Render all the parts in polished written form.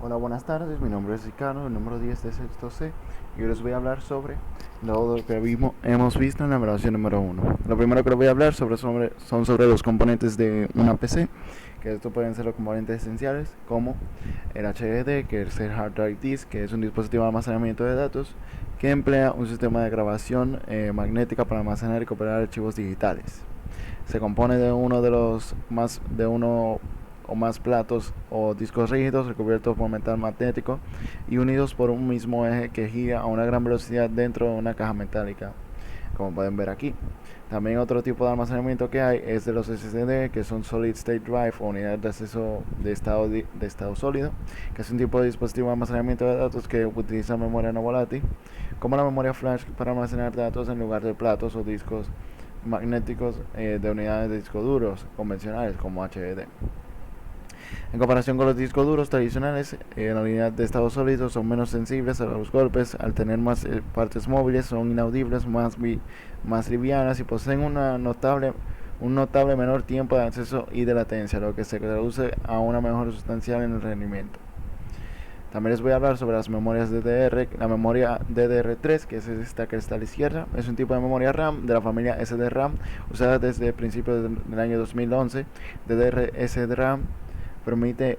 Hola, buenas tardes. Mi nombre es Ricardo, el número 10 de sexto C, y hoy les voy a hablar sobre lo que hemos visto en la evaluación número uno. Lo primero que les voy a hablar son sobre los componentes de una PC, que estos pueden ser los componentes esenciales, como el HDD, que es el Hard Drive Disk, que es un dispositivo de almacenamiento de datos que emplea un sistema de grabación magnética para almacenar y copiar archivos digitales. Se compone de uno o más platos o discos rígidos recubiertos por metal magnético y unidos por un mismo eje que gira a una gran velocidad dentro de una caja metálica, como pueden ver aquí. También otro tipo de almacenamiento que hay es de los SSD, que son Solid State Drive o unidades de acceso de estado sólido, que es un tipo de dispositivo de almacenamiento de datos que utiliza memoria no volátil, como la memoria flash para almacenar datos en lugar de platos o discos magnéticos de unidades de disco duros convencionales como HDD. En comparación con los discos duros tradicionales, la unidad de estado sólido son menos sensibles a los golpes, al tener más partes móviles, son inaudibles, más livianas y poseen un notable menor tiempo de acceso y de latencia, lo que se traduce a una mejora sustancial en el rendimiento. También les voy a hablar sobre las memorias DDR. La memoria DDR3, que es esta que está a la izquierda, es un tipo de memoria RAM de la familia SDRAM, usada desde principios del año 2011. DDR SDRAM permite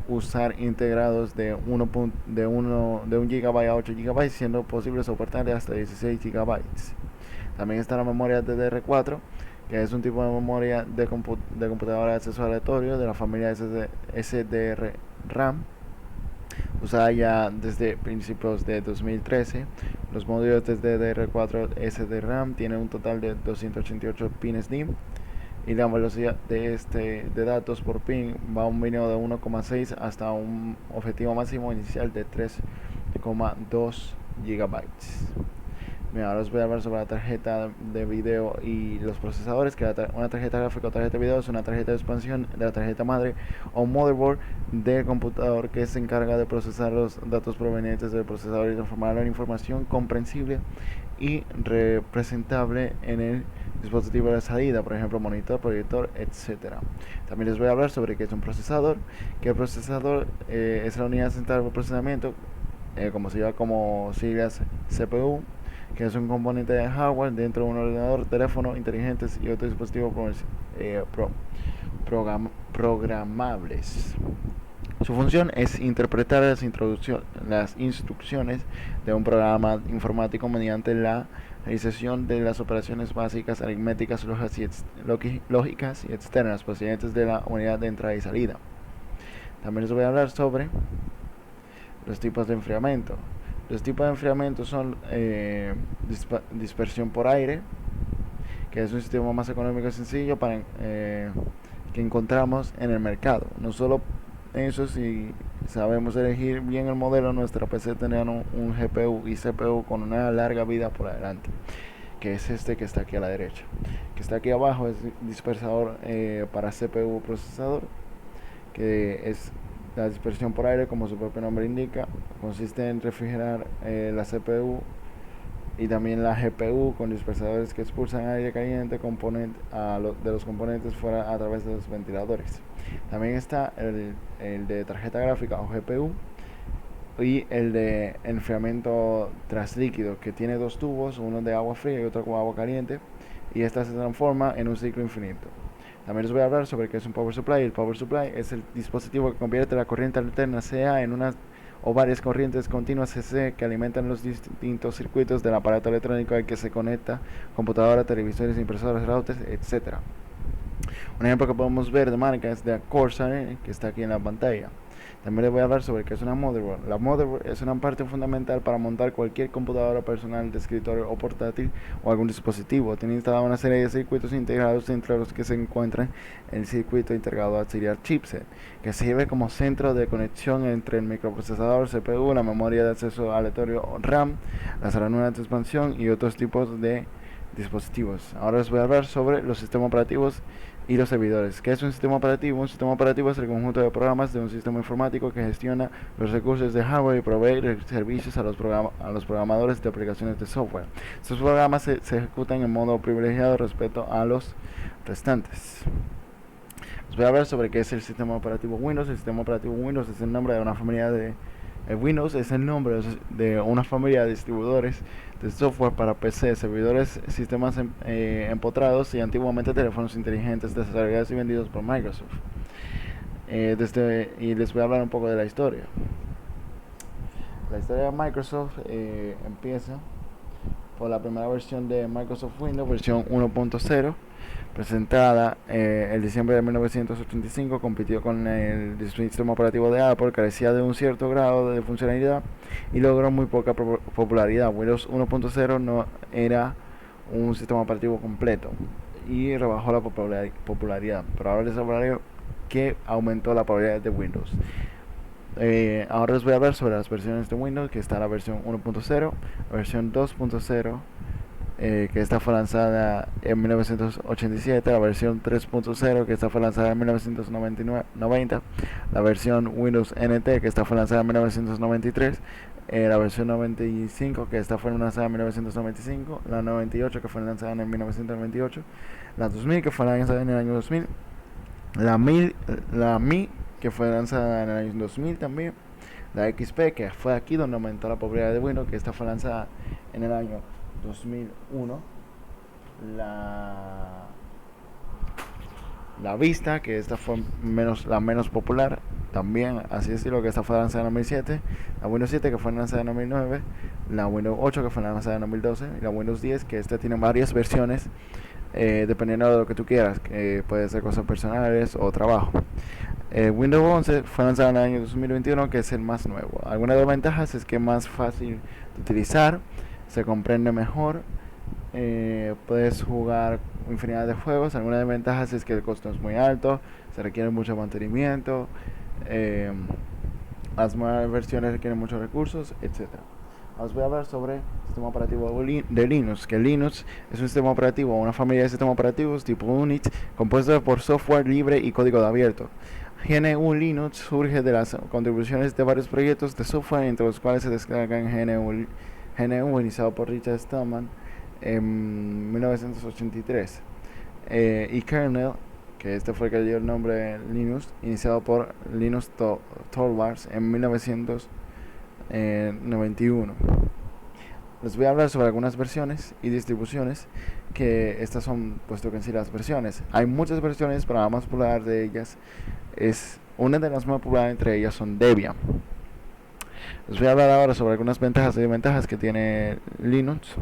usar integrados de 1 GB a 8 GB, siendo posible soportar hasta 16 GB. También está la memoria DDR4, que es un tipo de memoria de computadora de acceso aleatorio de la familia SDR-RAM, usada ya desde principios de 2013. Los módulos de DDR4 SDRAM tienen un total de 288 pines DIMM y la velocidad de datos por pin va a un mínimo de 1,6 hasta un objetivo máximo inicial de 3,2 gigabytes. Mira, ahora os voy a hablar sobre la tarjeta de video y los procesadores, que una tarjeta gráfica o tarjeta de video es una tarjeta de expansión de la tarjeta madre o motherboard del computador que se encarga de procesar los datos provenientes del procesador y transformarlo en información comprensible y representable en el dispositivo de salida, por ejemplo monitor, proyector, etcétera. También les voy a hablar sobre qué es un procesador, que el procesador es la unidad central de procesamiento, como se llama como siglas CPU, que es un componente de hardware dentro de un ordenador, teléfono inteligentes y otros dispositivos programables. Su función es interpretar las instrucciones de un programa informático mediante la realización de las operaciones básicas aritméticas, lógicas y externas procedentes de la unidad de entrada y salida. También les voy a hablar sobre los tipos de enfriamiento. Los tipos de enfriamiento son dispersión por aire, que es un sistema más económico y sencillo que encontramos en el mercado. No solo eso, si sabemos elegir bien el modelo, nuestra PC tendrá un GPU y CPU con una larga vida por adelante, que es este que está aquí a la derecha. Que está aquí abajo es dispersador para CPU procesador, que es la dispersión por aire, como su propio nombre indica, consiste en refrigerar la CPU y también la GPU con dispersadores que expulsan aire caliente de los componentes fuera a través de los ventiladores. También está el de tarjeta gráfica o GPU y el de enfriamiento tras líquido, que tiene dos tubos, uno de agua fría y otro con agua caliente, y esta se transforma en un ciclo infinito. También les voy a hablar sobre qué es un power supply. El power supply es el dispositivo que convierte la corriente alterna CA en una o varias corrientes continuas CC que alimentan los distintos circuitos del aparato electrónico al que se conecta: computadora, televisores, impresoras, routers, etc. Un ejemplo que podemos ver de marca es de Corsair, que está aquí en la pantalla. También les voy a hablar sobre qué es una motherboard. La motherboard es una parte fundamental para montar cualquier computadora personal, de escritorio o portátil o algún dispositivo. Tiene instalada una serie de circuitos integrados, entre los que se encuentran el circuito integrado auxiliar chipset, que sirve como centro de conexión entre el microprocesador CPU, la memoria de acceso aleatorio RAM, las ranuras de expansión y otros tipos de dispositivos. Ahora les voy a hablar sobre los sistemas operativos y los servidores. ¿Qué es un sistema operativo? Un sistema operativo es el conjunto de programas de un sistema informático que gestiona los recursos de hardware y provee servicios a los programadores de aplicaciones de software. Estos programas se ejecutan en modo privilegiado respecto a los restantes. Les voy a hablar sobre qué es el sistema operativo Windows. El sistema operativo Windows es el nombre de una familia de Windows es el nombre de una familia de distribuidores de software para PC, servidores, sistemas empotrados y antiguamente teléfonos inteligentes desarrollados y vendidos por Microsoft. Y les voy a hablar un poco de la historia. La historia de Microsoft empieza por la primera versión de Microsoft Windows, versión 1.0, presentada en diciembre de 1985. Compitió con el sistema operativo de Apple, carecía de un cierto grado de funcionalidad y logró muy poca popularidad. Windows 1.0 no era un sistema operativo completo y rebajó la popularidad, pero ahora les hablaré que aumentó la popularidad de Windows. Ahora les voy a hablar sobre las versiones de Windows, que está la versión 1.0, la versión 2.0, que esta fue lanzada en 1987, la versión 3.0, que esta fue lanzada en 1990, la versión Windows NT, que esta fue lanzada en 1993, la versión 95, que esta fue lanzada en 1995, la 98, que fue lanzada en 1998, la 2000, que fue lanzada en el año 2000, la Mi, que fue lanzada en el año 2000 también, la XP, que fue aquí donde aumentó la popularidad de Windows, que esta fue lanzada en el año 2001, la Vista, que esta fue la menos popular, también así decirlo, que esta fue lanzada en 2007, la Windows 7, que fue lanzada en 2009, la Windows 8, que fue lanzada en 2012, y la Windows 10, que esta tiene varias versiones, dependiendo de lo que tú quieras, que puede ser cosas personales o trabajo. Windows 11 fue lanzado en el año 2021, que es el más nuevo. Algunas de las ventajas es que es más fácil de utilizar, se comprende mejor, puedes jugar infinidad de juegos. Algunas de las ventajas es que el costo es muy alto, se requiere mucho mantenimiento, las nuevas versiones requieren muchos recursos, etc. Os voy a hablar sobre el sistema operativo de Linux, que Linux es un sistema operativo, una familia de sistemas operativos tipo Unix, compuesto por software libre y código abierto. GNU Linux surge de las contribuciones de varios proyectos de software, entre los cuales se descargan GNU iniciado por Richard Stallman en 1983, y Kernel, que este fue el que dio el nombre de Linux, iniciado por Linus Torvalds en 1991. Les voy a hablar sobre algunas versiones y distribuciones, que estas son, puesto que en sí las versiones. Hay muchas versiones, pero la más popular de ellas es, una de las más populares entre ellas son Debian. Les voy a hablar ahora sobre algunas ventajas y desventajas que tiene Linux.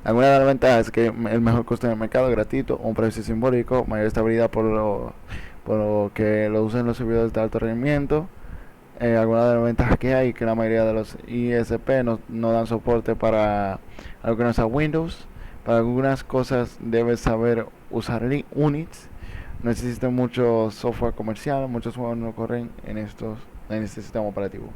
Algunas de las ventajas es que el mejor costo en el mercado, gratuito, un precio simbólico, mayor estabilidad por lo que lo usan los servidores de alto rendimiento. Algunas de las ventajas que hay, que la mayoría de los ISP no dan soporte para algo que no sea Windows. Para algunas cosas debes saber usar Unix. No existe mucho software comercial, muchos juegos no corren en este sistema operativo.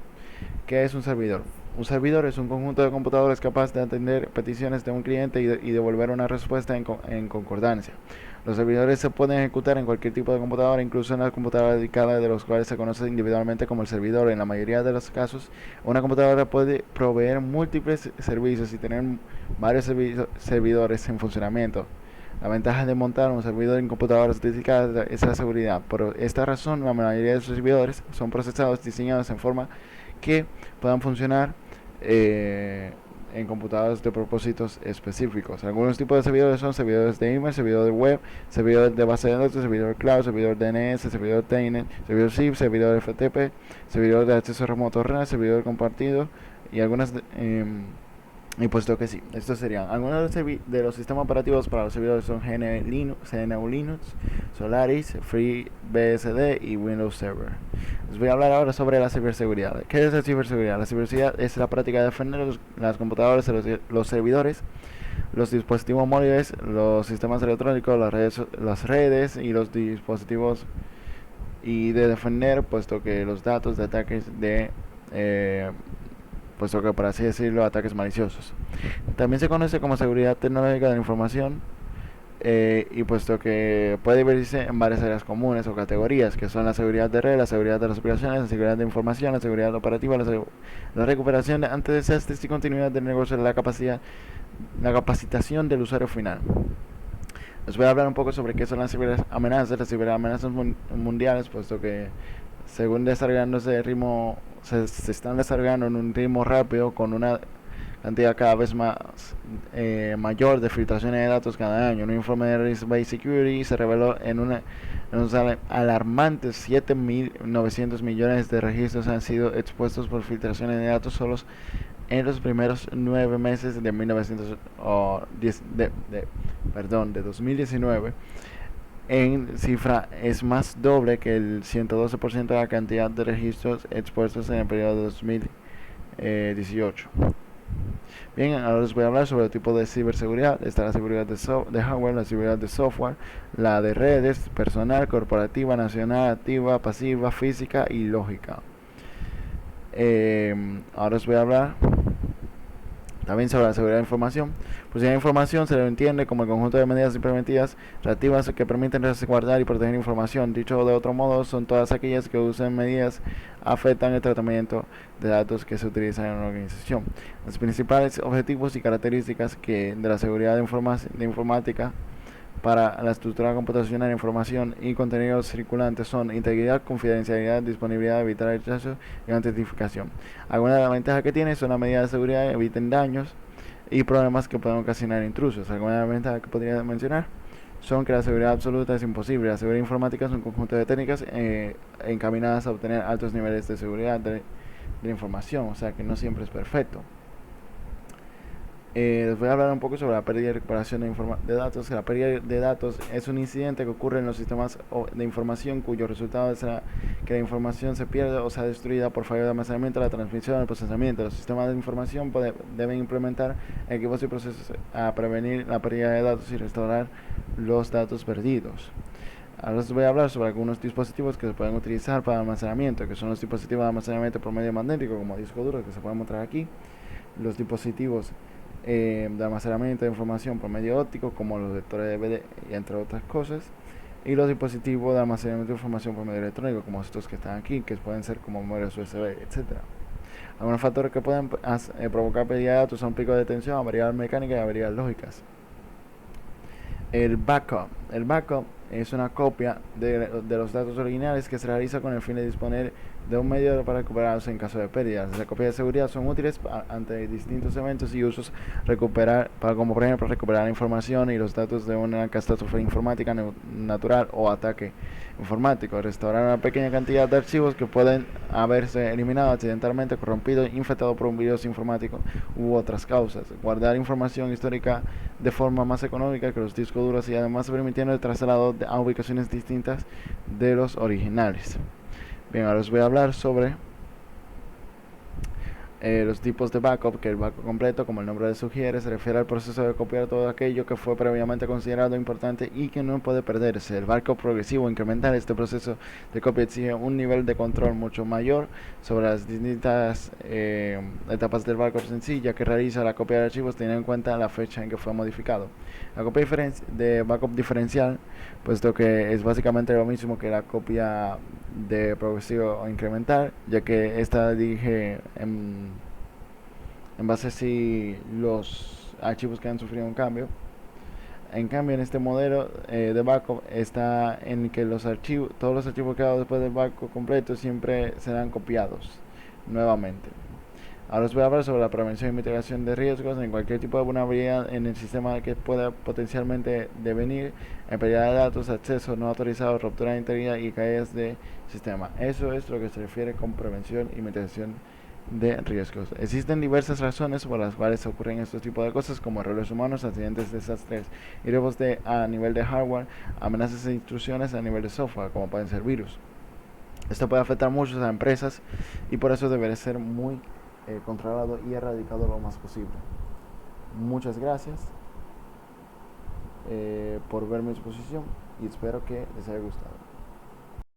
¿Qué es un servidor? Un servidor es un conjunto de computadores capaz de atender peticiones de un cliente y devolver una respuesta en concordancia. Los servidores se pueden ejecutar en cualquier tipo de computadora, incluso en la computadora dedicada, de los cuales se conoce individualmente como el servidor. En la mayoría de los casos, una computadora puede proveer múltiples servicios y tener varios servidores en funcionamiento. La ventaja de montar un servidor en computadoras dedicadas es la seguridad. Por esta razón, la mayoría de los servidores son procesados, diseñados en forma que puedan funcionar en computadoras de propósitos específicos. Algunos tipos de servidores son servidores de email, servidor de web, servidor de base de datos, servidor cloud, servidor DNS, servidor Telnet, servidor zip, servidor FTP, servidor de acceso remoto RAS, servidor compartido y algunas y puesto que sí, estos serían algunos de los sistemas operativos para los servidores. Son GNU Linux, Solaris, FreeBSD y Windows Server. Les voy a hablar ahora sobre la ciberseguridad. ¿Qué es la ciberseguridad? La ciberseguridad es la práctica de defender las computadoras, los servidores, los dispositivos móviles, los sistemas electrónicos, las redes y los dispositivos, y de defender, puesto que los datos de ataques puesto que, por así decirlo, ataques maliciosos. También se conoce como seguridad tecnológica de la información, y puesto que puede dividirse en varias áreas comunes o categorías, que son la seguridad de red, la seguridad de las aplicaciones, la seguridad de información, la seguridad operativa, la recuperación ante desastres y continuidad del negocio, la capacitación del usuario final. Les voy a hablar un poco sobre qué son las ciberamenazas. Las ciberamenazas mundiales, puesto que según desarrollándose de ritmo, se están desarrollando en un ritmo rápido con una cantidad cada vez más mayor de filtraciones de datos cada año. Un informe de Risk Based Security se reveló en un alarmantes 7.900 millones de registros han sido expuestos por filtraciones de datos solos en los primeros 9 meses de 2019. En cifra es más doble que el 112% de la cantidad de registros expuestos en el periodo de 2018. Bien, ahora les voy a hablar sobre el tipo de ciberseguridad. Está la seguridad de hardware, la seguridad de software, la de redes, personal, corporativa, nacional, activa, pasiva, física y lógica. Ahora les voy a hablar también sobre la seguridad de información. Pues la información se le entiende como el conjunto de medidas preventivas reactivas que permiten resguardar y proteger información. Dicho de otro modo, son todas aquellas que usan medidas afectan el tratamiento de datos que se utilizan en una organización. Los principales objetivos y características de la seguridad de informática para la estructura computacional, información y contenidos circulantes son integridad, confidencialidad, disponibilidad, evitar el rechazo y autentificación. Algunas de las ventajas que tiene son las medidas de seguridad, eviten daños y problemas que pueden ocasionar intrusos. Algunas de las ventajas que podría mencionar son que la seguridad absoluta es imposible. La seguridad informática es un conjunto de técnicas encaminadas a obtener altos niveles de seguridad de la información, o sea que no siempre es perfecto. Les voy a hablar un poco sobre la pérdida y recuperación de datos. La pérdida de datos es un incidente que ocurre en los sistemas de información cuyo resultado es que la información se pierde o sea destruida por fallo de almacenamiento, la transmisión, el procesamiento. Los sistemas de información deben implementar equipos y procesos a prevenir la pérdida de datos y restaurar los datos perdidos. Ahora les voy a hablar sobre algunos dispositivos que se pueden utilizar para almacenamiento, que son los dispositivos de almacenamiento por medio magnético, como disco duro, que se pueden mostrar aquí. Los dispositivos de almacenamiento de información por medio óptico, como los lectores de DVD y entre otras cosas, y los dispositivos de almacenamiento de información por medio electrónico, como estos que están aquí, que pueden ser como memorias USB, etcétera. Algunos factores que pueden provocar pérdida de datos son picos de tensión, averías mecánicas y averías lógicas. El backup es una copia de los datos originales que se realiza con el fin de disponer de un medio para recuperarlos en caso de pérdidas. Las copias de seguridad son útiles ante distintos eventos y usos como por ejemplo recuperar información y los datos de una catástrofe informática natural o ataque informático, restaurar una pequeña cantidad de archivos que pueden haberse eliminado accidentalmente, corrompido, infectado por un virus informático u otras causas, guardar información histórica de forma más económica que los discos duros y además permitiendo el traslado a ubicaciones distintas de los originales. Bien, ahora os voy a hablar sobre los tipos de backup, que el backup completo, como el nombre le sugiere, se refiere al proceso de copiar todo aquello que fue previamente considerado importante y que no puede perderse. El backup progresivo incremental, este proceso de copia exige un nivel de control mucho mayor sobre las distintas etapas del backup sencilla que realiza la copia de archivos teniendo en cuenta la fecha en que fue modificado. La copia de backup diferencial, puesto que es básicamente lo mismo que la copia de progresivo o incremental, ya que esta dirige en base a si los archivos que han sufrido un cambio. En cambio, en este modelo de backup está en que todos los archivos creados después del backup completo siempre serán copiados nuevamente. Ahora os voy a hablar sobre la prevención y mitigación de riesgos en cualquier tipo de vulnerabilidad en el sistema que pueda potencialmente devenir en pérdida de datos, acceso no autorizado, ruptura de integridad y caídas de sistema. Eso es lo que se refiere con prevención y mitigación de riesgos. Existen diversas razones por las cuales ocurren estos tipos de cosas, como errores humanos, accidentes, desastres y riesgos a nivel de hardware, amenazas e intrusiones a nivel de software, como pueden ser virus. Esto puede afectar mucho a empresas y por eso deberá ser muy controlado y erradicado lo más posible. Muchas gracias por ver mi exposición y espero que les haya gustado.